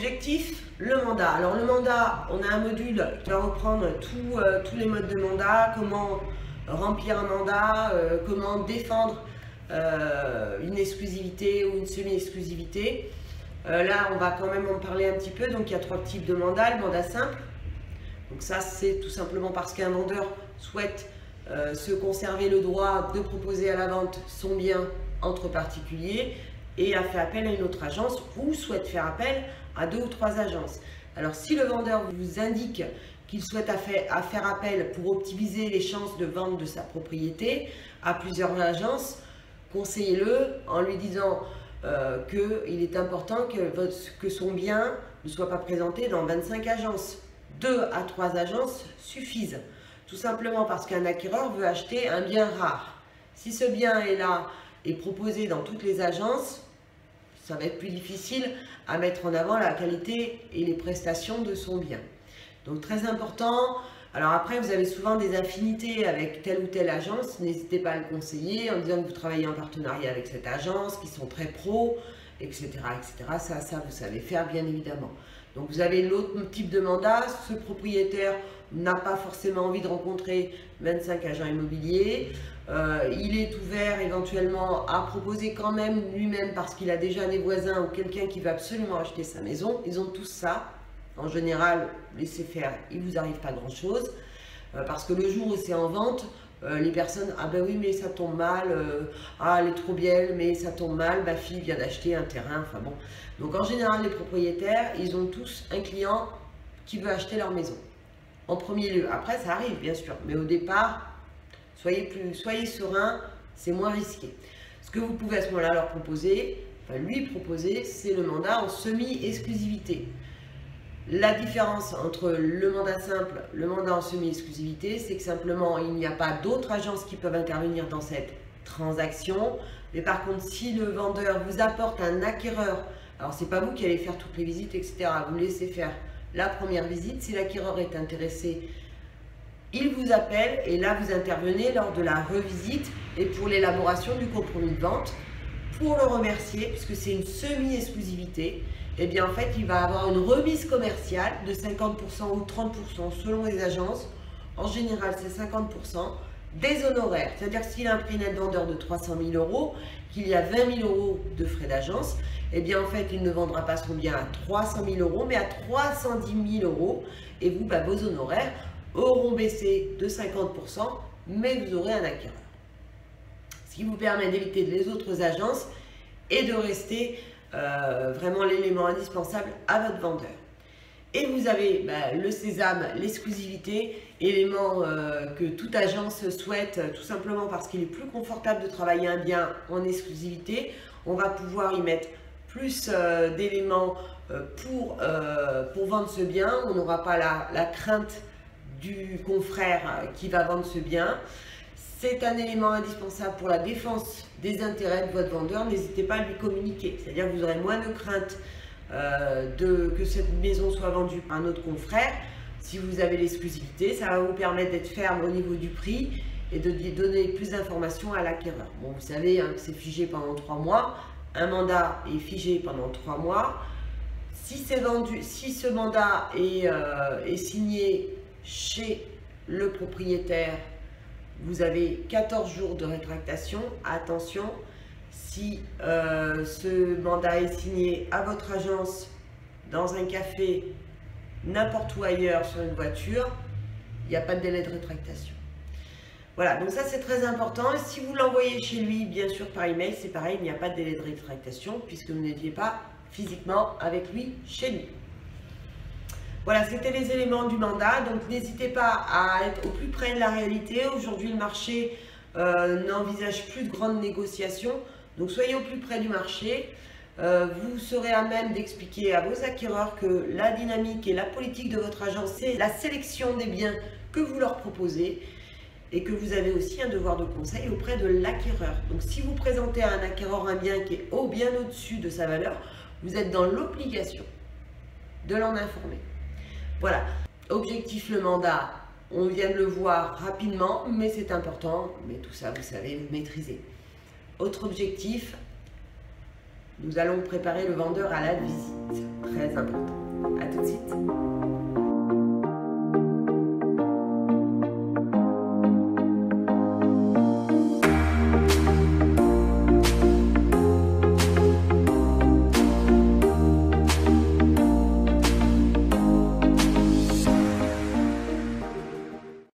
Objectif, le mandat. Alors le mandat, on a un module qui va reprendre tous les modes de mandat, comment remplir un mandat, comment défendre une exclusivité ou une semi-exclusivité. Là, on va quand même en parler un petit peu. Donc il y a 3 types de mandats. Le mandat simple. Donc ça, c'est tout simplement parce qu'un vendeur souhaite se conserver le droit de proposer à la vente son bien entre particuliers et a fait appel à une autre agence ou souhaite faire appel à 2 ou 3 agences. Alors si le vendeur vous indique qu'il souhaite faire appel pour optimiser les chances de vente de sa propriété à plusieurs agences, conseillez-le en lui disant qu'il est important que son bien ne soit pas présenté dans 25 agences. 2 à 3 agences suffisent. Tout simplement parce qu'un acquéreur veut acheter un bien rare. Si ce bien est là et proposé dans toutes les agences, ça va être plus difficile à mettre en avant la qualité et les prestations de son bien. Donc très important. Alors après, vous avez souvent des affinités avec telle ou telle agence. N'hésitez pas à le conseiller en disant que vous travaillez en partenariat avec cette agence, qui sont très pros, etc. etc. Ça, vous savez faire, bien évidemment. Donc vous avez l'autre type de mandat. Ce propriétaire n'a pas forcément envie de rencontrer 25 agents immobiliers. Il est ouvert éventuellement à proposer quand même lui-même parce qu'il a déjà des voisins ou quelqu'un qui veut absolument acheter sa maison. Ils ont tous ça. En général, laissez faire, il ne vous arrive pas grand-chose. Parce que le jour où c'est en vente, les personnes, ah ben oui mais ça tombe mal, ah elle est trop belle mais ça tombe mal, ma fille vient d'acheter un terrain, enfin bon. Donc en général les propriétaires, ils ont tous un client qui veut acheter leur maison. En premier lieu, après ça arrive bien sûr, mais au départ, soyez serein, c'est moins risqué. Ce que vous pouvez à ce moment-là leur proposer, enfin lui proposer, c'est le mandat en semi-exclusivité. La différence entre le mandat simple et le mandat en semi-exclusivité, c'est que simplement il n'y a pas d'autres agences qui peuvent intervenir dans cette transaction. Mais par contre, si le vendeur vous apporte un acquéreur, alors c'est pas vous qui allez faire toutes les visites, etc. Vous laissez faire la première visite. Si l'acquéreur est intéressé, il vous appelle et là vous intervenez lors de la revisite et pour l'élaboration du compromis de vente. Pour le remercier, puisque c'est une semi-exclusivité, eh bien en fait il va avoir une remise commerciale de 50% ou 30% selon les agences. En général c'est 50% des honoraires, c'est-à-dire que s'il a un prix net vendeur de 300 000 €, qu'il y a 20 000 € de frais d'agence, eh bien en fait il ne vendra pas son bien à 300 000 € mais à 310 000 € et vous, vos honoraires auront baissé de 50%, mais vous aurez un acquéreur. Ce qui vous permet d'éviter les autres agences et de rester vraiment l'élément indispensable à votre vendeur. Et vous avez le sésame, l'exclusivité, élément que toute agence souhaite tout simplement parce qu'il est plus confortable de travailler un bien en exclusivité. On va pouvoir y mettre plus d'éléments pour vendre ce bien. On n'aura pas la crainte du confrère qui va vendre ce bien. C'est un élément indispensable pour la défense des intérêts de votre vendeur. N'hésitez pas à lui communiquer. C'est-à-dire que vous aurez moins de crainte que cette maison soit vendue par un autre confrère. Si vous avez l'exclusivité, ça va vous permettre d'être ferme au niveau du prix et de donner plus d'informations à l'acquéreur. Bon, vous savez que c'est figé pendant 3 mois. Un mandat est figé pendant 3 mois. Si c'est vendu, si ce mandat est signé chez le propriétaire, vous avez 14 jours de rétractation. Attention, si ce mandat est signé à votre agence, dans un café, n'importe où ailleurs sur une voiture, il n'y a pas de délai de rétractation. Voilà, donc ça c'est très important. Et si vous l'envoyez chez lui, bien sûr par email, c'est pareil, il n'y a pas de délai de rétractation puisque vous n'étiez pas physiquement avec lui chez lui. Voilà, c'était les éléments du mandat, donc n'hésitez pas à être au plus près de la réalité. Aujourd'hui, le marché n'envisage plus de grandes négociations, donc soyez au plus près du marché. Vous serez à même d'expliquer à vos acquéreurs que la dynamique et la politique de votre agence, c'est la sélection des biens que vous leur proposez et que vous avez aussi un devoir de conseil auprès de l'acquéreur. Donc si vous présentez à un acquéreur un bien qui est bien au-dessus de sa valeur, vous êtes dans l'obligation de l'en informer. Voilà, objectif le mandat, on vient de le voir rapidement, mais c'est important, mais tout ça vous savez, vous maîtrisez. Autre objectif, nous allons préparer le vendeur à la visite. très important. À tout de suite.